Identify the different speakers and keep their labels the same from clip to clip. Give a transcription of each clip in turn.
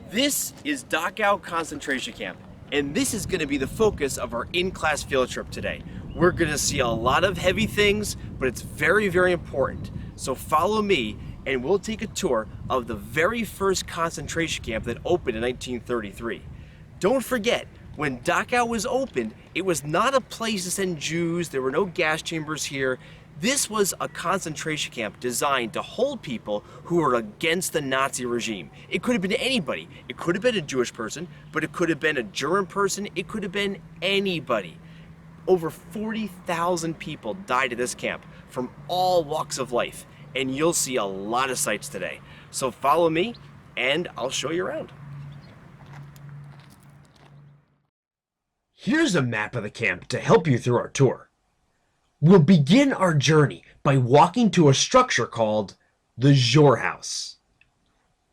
Speaker 1: This is Dachau concentration camp, and this is going to be the focus of our in-class field trip today. We're going to see a lot of heavy things, but it's very, very important. So follow me, and we'll take a tour of the very first concentration camp that opened in 1933. Don't forget, when Dachau was opened, it was not a place to send Jews. There were no gas chambers here. This was a concentration camp designed to hold people who were against the Nazi regime. It could have been anybody. It could have been a Jewish person, but it could have been a German person. It could have been anybody. Over 40,000 people died at this camp from all walks of life, and you'll see a lot of sights today. So follow me, and I'll show you around. Here's a map of the camp to help you through our tour. We'll begin our journey by walking to a structure called the House.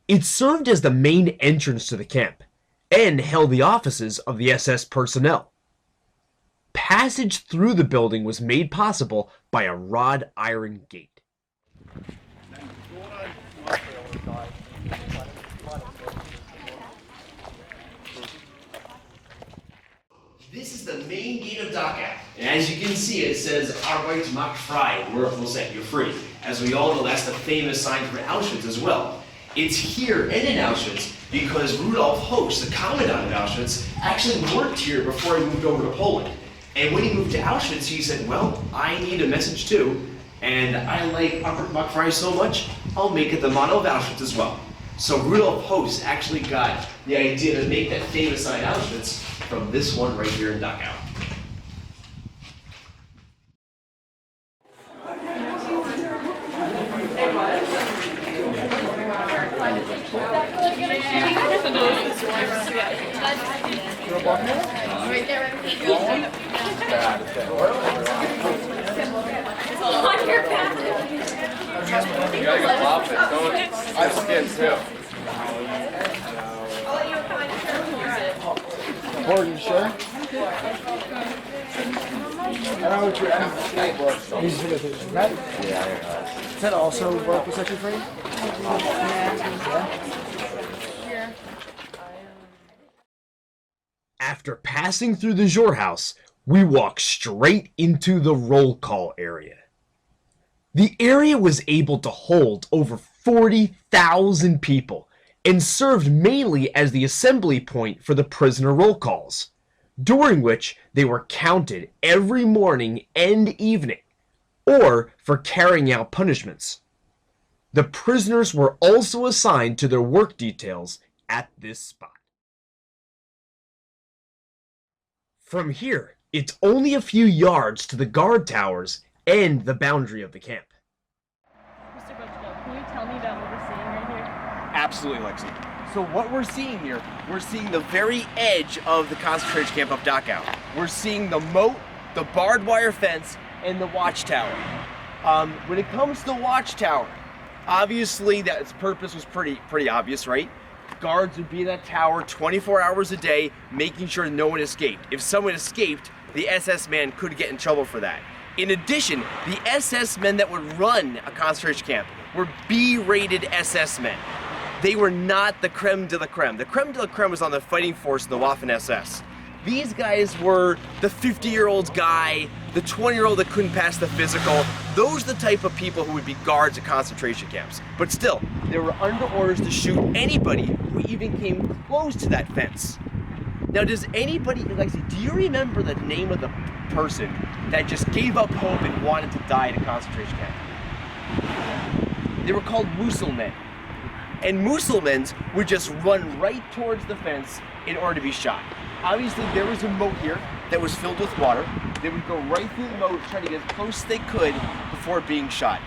Speaker 1: It served as the main entrance to the camp and held the offices of the SS personnel. Passage through the building was made possible by a wrought iron gate. This is the main gate of Dachau, and as you can see, it says "Arbeit macht frei," work will set you free. As we all know, that's the famous sign for Auschwitz as well. It's here and in Auschwitz because Rudolf Host, the commandant of Auschwitz, actually worked here before he moved over to Poland. And when he moved to Auschwitz, he said, well, I need a message too, and I like Arbeit macht frei so much, I'll make it the motto of Auschwitz as well. So Rudolf Host actually got the idea to make that famous sign Auschwitz from this one right here in Dachau.
Speaker 2: You gotta go pop it, don't it? I skin too.
Speaker 3: Important, sure. I know what you're at. He's with his right? Yeah. Does that also work with section 3? Yeah.
Speaker 1: After passing through the House, we walk straight into the roll call area. The area was able to hold over 40,000 people and served mainly as the assembly point for the prisoner roll calls, during which they were counted every morning and evening, or for carrying out punishments. The prisoners were also assigned to their work details at this spot. From here, it's only a few yards to the guard towers and the boundary of the camp.
Speaker 4: Mr. Butchko, can you tell me about what we're seeing right here?
Speaker 1: Absolutely, Lexi. So what we're seeing here, we're seeing the very edge of the concentration camp of Dachau. We're seeing the moat, the barbed wire fence, and the watchtower. When it comes to the watchtower, obviously that its purpose was pretty obvious, right? Guards would be in that tower 24 hours a day, making sure no one escaped. If someone escaped, the SS man could get in trouble for that. In addition, the SS men that would run a concentration camp were B-rated SS men. They were not the creme de la creme. The creme de la creme was on the fighting force of the Waffen-SS. These guys were the 50-year-old guy, the 20-year-old that couldn't pass the physical. Those are the type of people who would be guards at concentration camps. But still, they were under orders to shoot anybody who even came close to that fence. Now, does anybody, Lexi, do you remember the name of the person that just gave up hope and wanted to die at a concentration camp? They were called Muselmen. And Muselmans would just run right towards the fence in order to be shot. Obviously, there was a moat here that was filled with water. They would go right through the moat, trying to get as close as they could before being shot.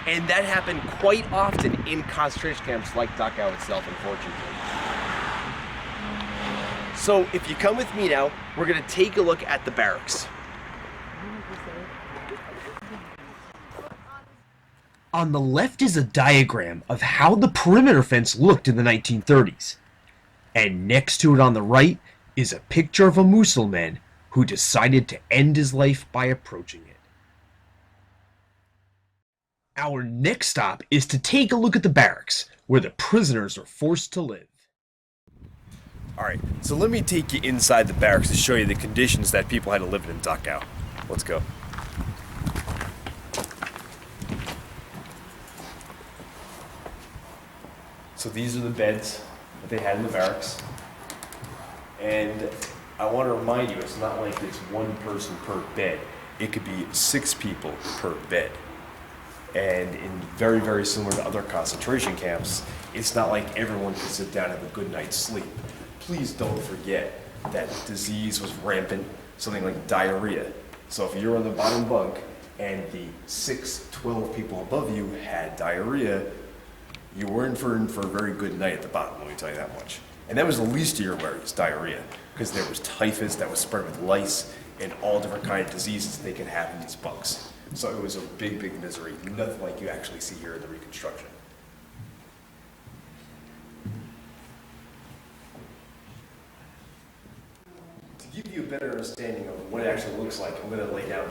Speaker 1: And that happened quite often in concentration camps like Dachau itself, unfortunately. So if you come with me now, we're going to take a look at the barracks. On the left is a diagram of how the perimeter fence looked in the 1930s. And next to it on the right is a picture of a Muselman who decided to end his life by approaching it. Our next stop is to take a look at the barracks, where the prisoners are forced to live. Alright, so let me take you inside the barracks to show you the conditions that people had to live in Dachau. Let's go. So these are the beds that they had in the barracks. And I want to remind you, it's not like it's one person per bed. It could be 6 people per bed. And in very, very similar to other concentration camps, it's not like everyone can sit down and have a good night's sleep. Please don't forget that disease was rampant, something like diarrhea. So if you're on the bottom bunk and the 12 people above you had diarrhea, you were in for a very good night at the bottom, let me tell you that much. And that was the least of your worries, diarrhea, because there was typhus that was spread with lice and all different kinds of diseases they could have in these bunks. So it was a big, big misery, nothing like you actually see here in the reconstruction. To give you a better understanding of what it actually looks like, I'm going to lay down.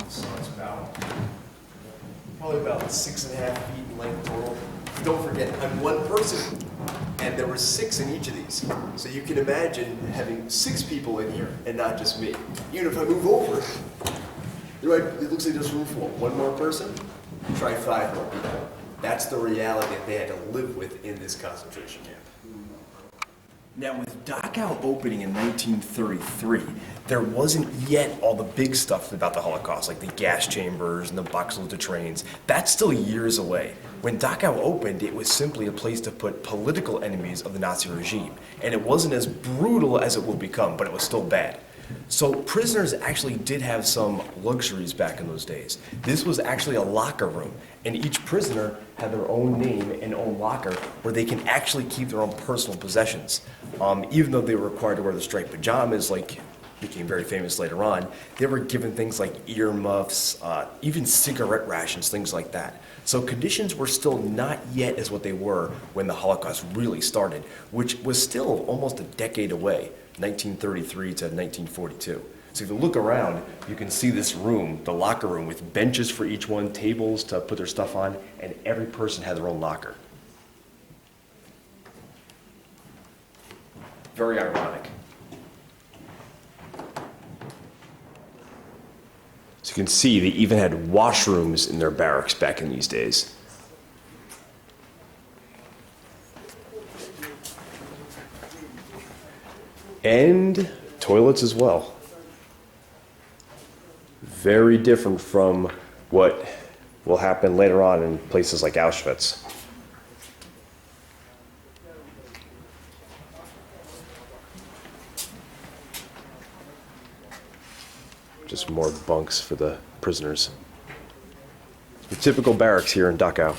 Speaker 1: So it's probably about 6.5 feet in length total. Don't forget, I'm one person, and there were 6 in each of these. So you can imagine having 6 people in here, and not just me. Even if I move over, it looks like there's room for one more person. Try 5 more people. That's the reality that they had to live with in this concentration camp. Now, with Dachau opening in 1933, there wasn't yet all the big stuff about the Holocaust, like the gas chambers and the box-loaded trains. That's still years away. When Dachau opened, it was simply a place to put political enemies of the Nazi regime. And it wasn't as brutal as it would become, but it was still bad. So prisoners actually did have some luxuries back in those days. This was actually a locker room, and each prisoner had their own name and own locker where they can actually keep their own personal possessions. Even though they were required to wear the striped pajamas, like became very famous later on, they were given things like earmuffs, even cigarette rations, things like that. So conditions were still not yet as what they were when the Holocaust really started, which was still almost a decade away. 1933 to 1942. So if you look around, you can see this room, the locker room, with benches for each one, tables to put their stuff on, and every person had their own locker. Very ironic. So you can see they even had washrooms in their barracks back in these days. And toilets as well. Very different from what will happen later on in places like Auschwitz. Just more bunks for the prisoners. The typical barracks here in Dachau.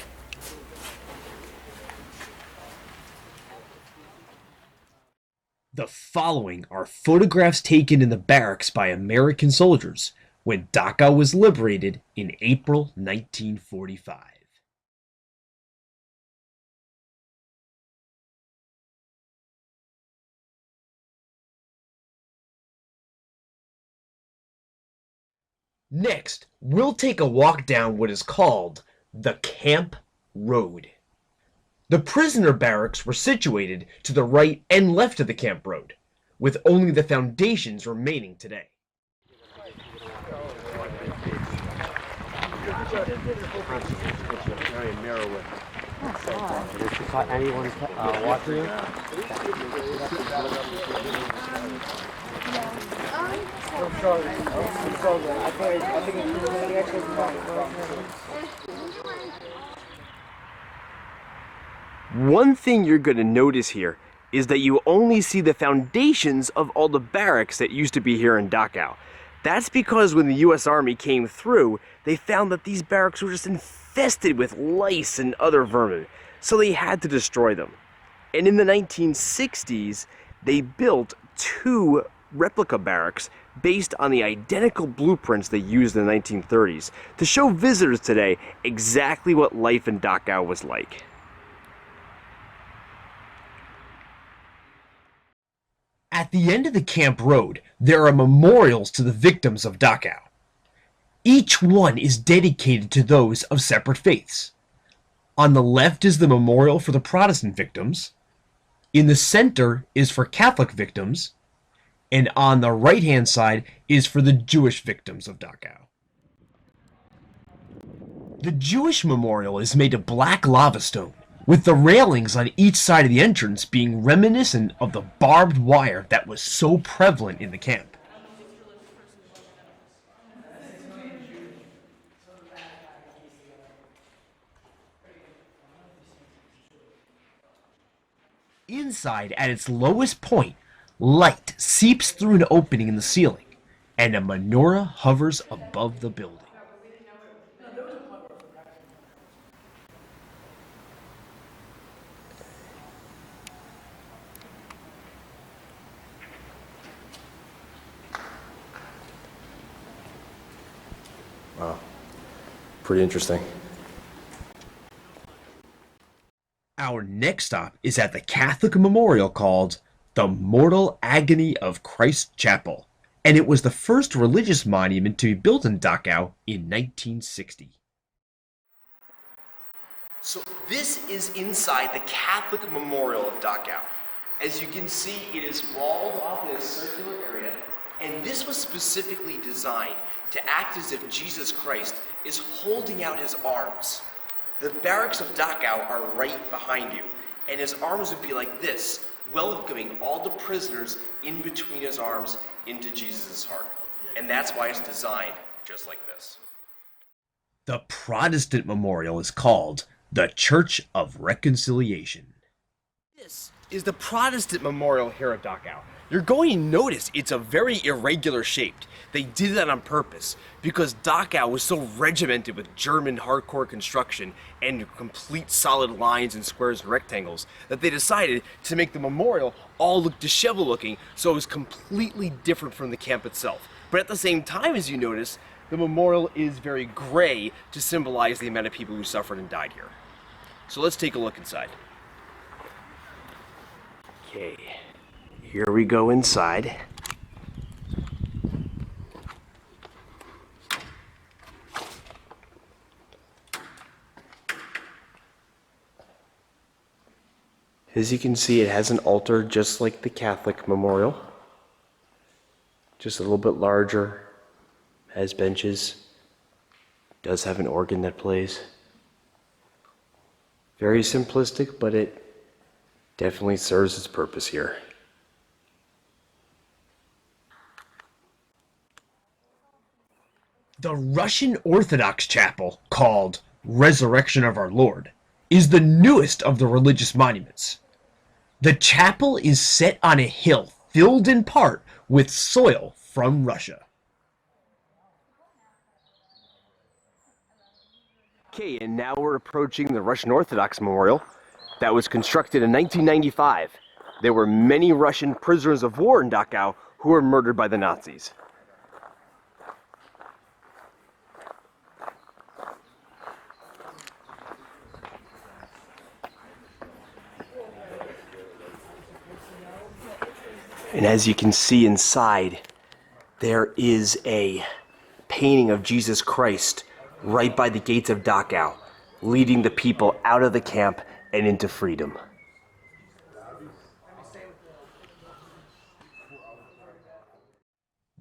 Speaker 5: The following are photographs taken in the barracks by American soldiers when Dachau was liberated in April 1945. Next, we'll take a walk down what is called the Camp Road. The prisoner barracks were situated to the right and left of the camp road, with only the foundations remaining today. One thing you're going to notice here is that you only see the foundations of all the barracks that used to be here in Dachau. That's because when the US Army came through, they found that these barracks were just infested with lice and other vermin, so they had to destroy them. And in the 1960s, they built 2 replica barracks based on the identical blueprints they used in the 1930s to show visitors today exactly what life in Dachau was like. At the end of the camp road, there are memorials to the victims of Dachau. Each one is dedicated to those of separate faiths. On the left is the memorial for the Protestant victims, in the center is for Catholic victims, and on the right-hand side is for the Jewish victims of Dachau. The Jewish memorial is made of black lava stone, with the railings on each side of the entrance being reminiscent of the barbed wire that was so prevalent in the camp. Inside, at its lowest point, light seeps through an opening in the ceiling, and a menorah hovers above the building.
Speaker 2: Wow. Pretty interesting.
Speaker 5: Our next stop is at the Catholic memorial called the Mortal Agony of Christ Chapel, and it was the first religious monument to be built in Dachau in 1960. So this is inside the Catholic memorial of Dachau. As you can see, it is walled off in a circular area, and this was specifically designed to act as if Jesus Christ is holding out his arms. The barracks of Dachau are right behind you, and his arms would be like this, welcoming all the prisoners in between his arms into Jesus' heart. And that's why it's designed just like this. The Protestant memorial is called the Church of Reconciliation. This is the Protestant memorial here at Dachau. You're going to notice it's a very irregular shaped. They did that on purpose because Dachau was so regimented with German hardcore construction and complete solid lines and squares and rectangles that they decided to make the memorial all look disheveled looking, so it was completely different from the camp itself. But at the same time, as you notice, the memorial is very gray to symbolize the amount of people who suffered and died here. So let's take a look inside. Okay, here we go inside. As you can see, it has an altar just like the Catholic memorial. Just a little bit larger, has benches, does have an organ that plays. Very simplistic, but it definitely serves its purpose here. The Russian Orthodox chapel, called Resurrection of Our Lord, is the newest of the religious monuments. The chapel is set on a hill filled in part with soil from Russia. Okay, and now we're approaching the Russian Orthodox Memorial that was constructed in 1995. There were many Russian prisoners of war in Dachau who were murdered by the Nazis. And as you can see inside, there is a painting of Jesus Christ right by the gates of Dachau, leading the people out of the camp and into freedom.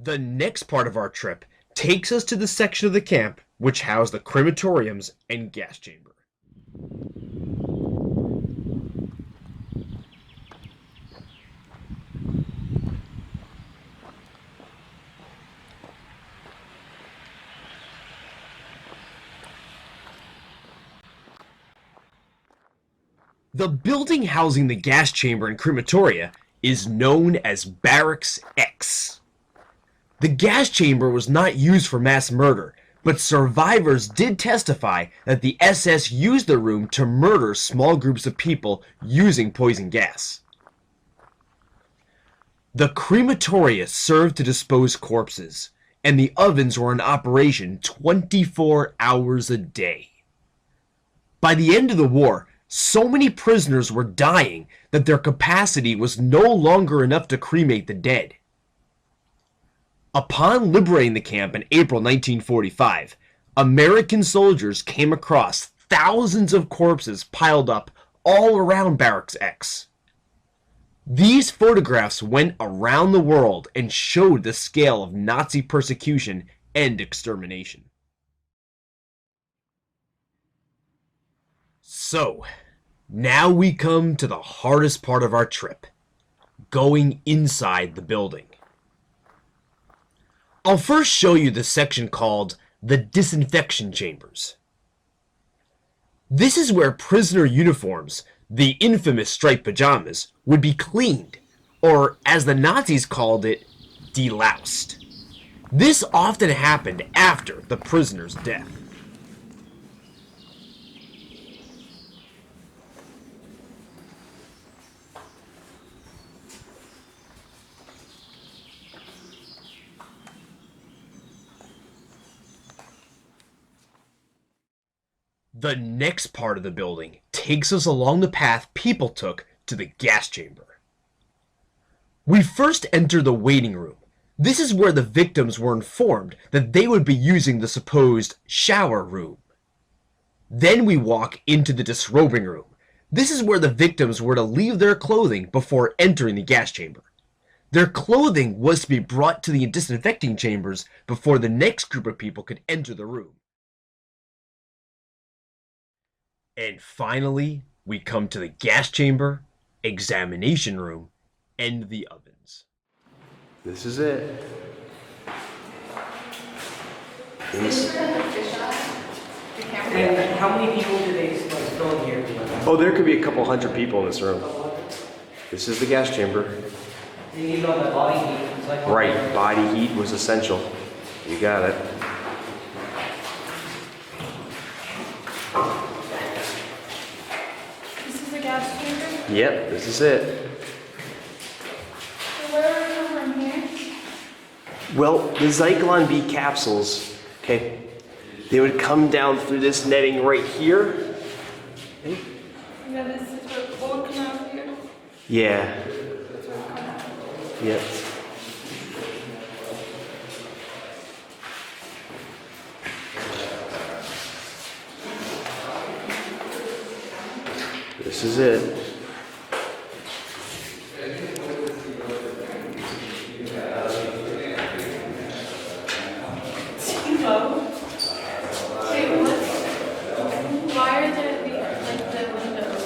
Speaker 5: The next part of our trip takes us to the section of the camp which housed the crematoriums and gas chamber. The building housing the gas chamber and crematoria is known as Barracks X. The gas chamber was not used for mass murder, but survivors did testify that the SS used the room to murder small groups of people using poison gas. The crematoria served to dispose corpses, and the ovens were in operation 24 hours a day. By the end of the war, so many prisoners were dying that their capacity was no longer enough to cremate the dead. Upon liberating the camp in April 1945, American soldiers came across thousands of corpses piled up all around Barracks X. These photographs went around the world and showed the scale of Nazi persecution and extermination. So, now we come to the hardest part of our trip, going inside the building. I'll first show you the section called the disinfection chambers. This is where prisoner uniforms, the infamous striped pajamas, would be cleaned, or as the Nazis called it, deloused. This often happened after the prisoner's death. The next part of the building takes us along the path people took to the gas chamber. We first enter the waiting room. This is where the victims were informed that they would be using the supposed shower room. Then we walk into the disrobing room. This is where the victims were to leave their clothing before entering the gas chamber. Their clothing was to be brought to the disinfecting chambers before the next group of people could enter the room. And finally, we come to the gas chamber, examination room, and the ovens. This is it.
Speaker 3: And how many people do they fill in here?
Speaker 5: Oh, there could be a couple hundred people in this room. This is the gas chamber.
Speaker 3: You need all that body heat. It's like
Speaker 5: Right, body heat was essential. You got it.
Speaker 4: This is the gas chamber.
Speaker 5: Yep, this is it.
Speaker 4: So where are we going from here?
Speaker 5: Well, the Zyklon B capsules, okay, they would come down through this netting right here.
Speaker 4: Yeah, this is where all come out here.
Speaker 5: Yeah,
Speaker 4: That's where it come out.
Speaker 5: yep. This is it.
Speaker 4: Why are there the windows?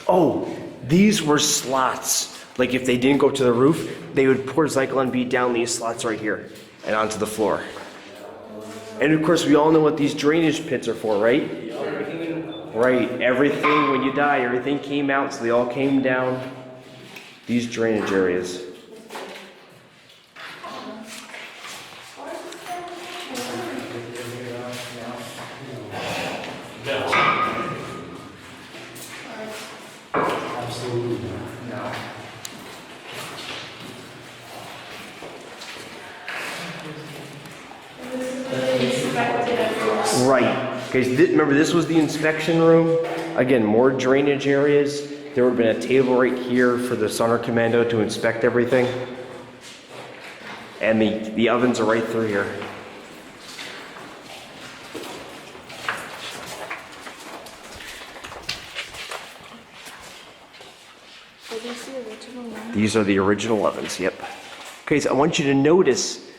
Speaker 5: Oh, these were slots. Like if they didn't go to the roof, they would pour Zyklon B down these slots right here and onto the floor. And of course, we all know what these drainage pits are for, right? Right, everything, when you die, everything came out, so they all came down these drainage areas. Right, because remember this was the inspection room. Again, more drainage areas. There would have been a table right here for the Sonar Commando to inspect everything. And the ovens are right through here.
Speaker 4: Are these the original ones?
Speaker 5: These are the original ovens, yep. Okay, so I want you to notice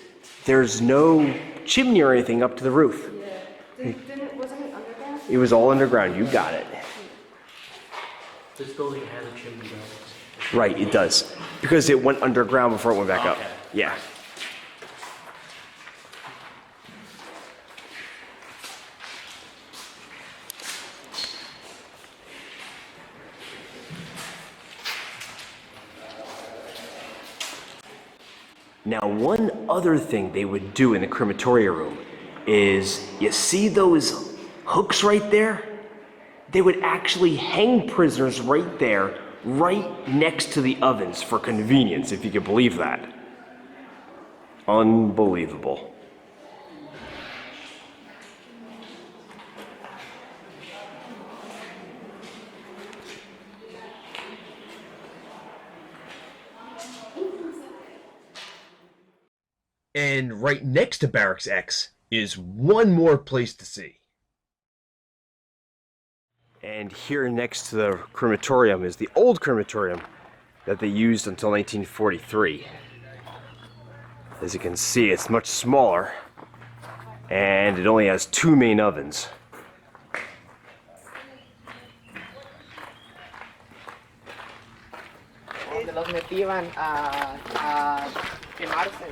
Speaker 5: there's no chimney or anything up to the roof.
Speaker 4: Wasn't it underground?
Speaker 5: It was all underground, you got it.
Speaker 3: This building has a chimney though.
Speaker 5: Right, it does. Because it went underground before it went back up.
Speaker 3: Okay.
Speaker 5: Yeah. Now, one other thing they would do in the crematoria room is, you see those hooks right there? They would actually hang prisoners right there, right next to the ovens for convenience, if you could believe that. Unbelievable. And right next to Barracks X is one more place to see. And here next to the crematorium is the old crematorium that they used until 1943. As you can see, it's much smaller, and it only has 2 main ovens.
Speaker 6: Los metían a quemarse.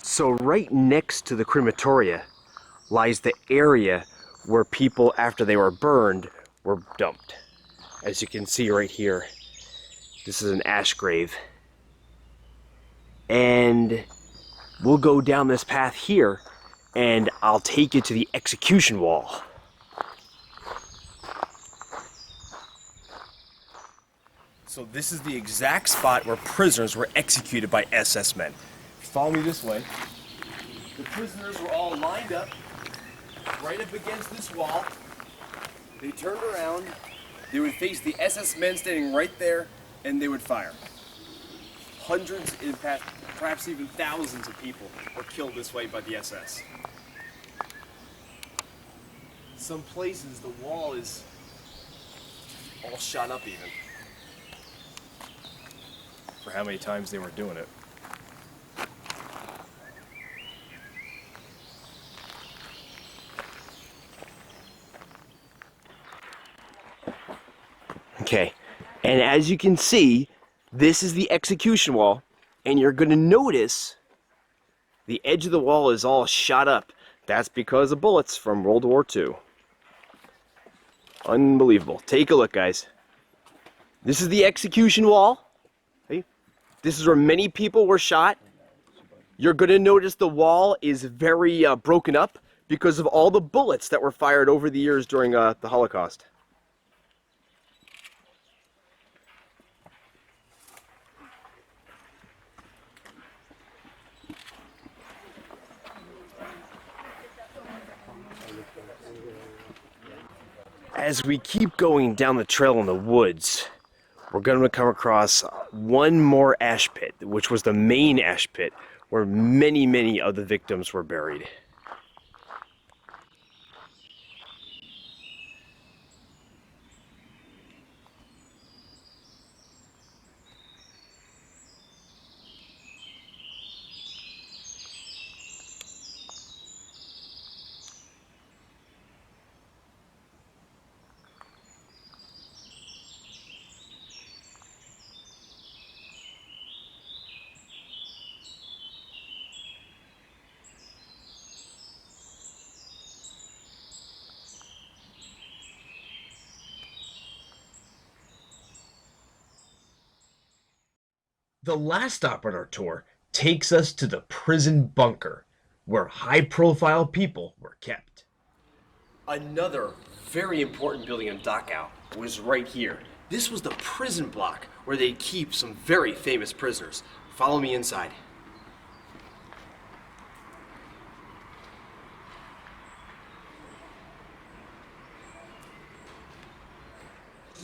Speaker 5: So right next to the crematoria lies the area where people, after they were burned, were dumped. As you can see right here, this is an ash grave. And we'll go down this path here, and I'll take you to the execution wall. So this is the exact spot where prisoners were executed by SS men. Follow me this way. The prisoners were all lined up, right up against this wall. They turned around, they would face the SS men standing right there, and they would fire. Hundreds, in fact, perhaps even thousands of people were killed this way by the SS. Some places the wall is all shot up even. For how many times they were doing it. Okay, and as you can see, this is the execution wall, and you're going to notice the edge of the wall is all shot up. That's because of bullets from World War II. Unbelievable. Take a look, guys. This is the execution wall. Okay? This is where many people were shot. You're going to notice the wall is very broken up because of all the bullets that were fired over the years during the Holocaust. As we keep going down the trail in the woods, we're going to come across one more ash pit, which was the main ash pit where many of the victims were buried. The last stop on our tour takes us to the prison bunker, where high-profile people were kept. Another very important building in Dachau was right here. This was the prison block where they'd keep some very famous prisoners. Follow me inside.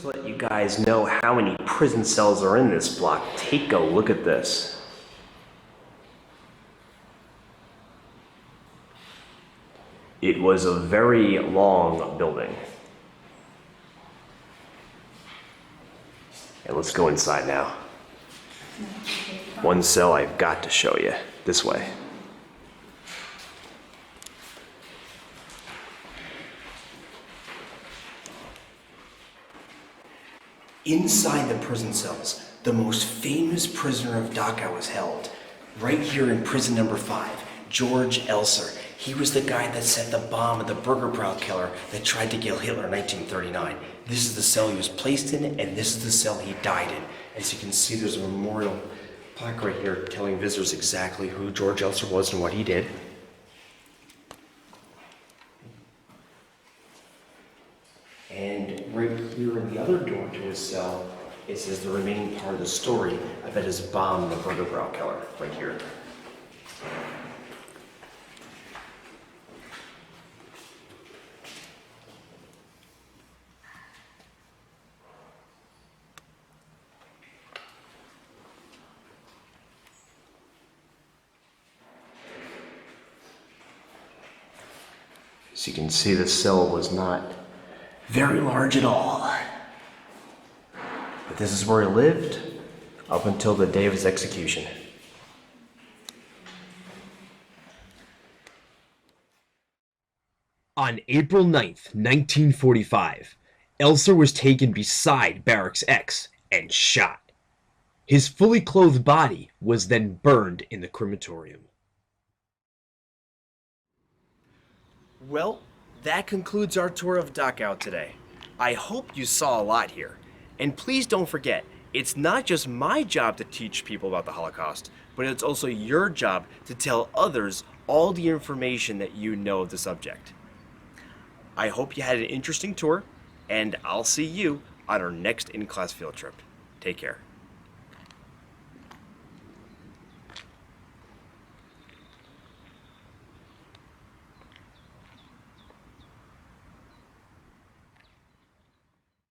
Speaker 5: To let you guys know how many prison cells are in this block, take a look at this. It was a very long building. And let's go inside now. One cell I've got to show you. This way. Inside the prison cells, the most famous prisoner of Dachau was held. Right here in prison number 5, George Elser. He was the guy that set the bomb at the Burgerbrau killer that tried to kill Hitler in 1939. This is the cell he was placed in, and this is the cell he died in. As you can see, there's a memorial plaque right here telling visitors exactly who George Elser was and what he did. And right here in the other door to his cell, it says the remaining part of the story about his bomb, the Burgerbrau killer, right here. As you can see, the cell was not very large at all. But this is where he lived up until the day of his execution. On April 9th, 1945, Elser was taken beside Barracks X and shot. His fully clothed body was then burned in the crematorium.
Speaker 1: Well, that concludes our tour of Dachau today. I hope you saw a lot here. And please don't forget, it's not just my job to teach people about the Holocaust, but it's also your job to tell others all the information that you know of the subject. I hope you had an interesting tour, and I'll see you on our next in-class field trip. Take care.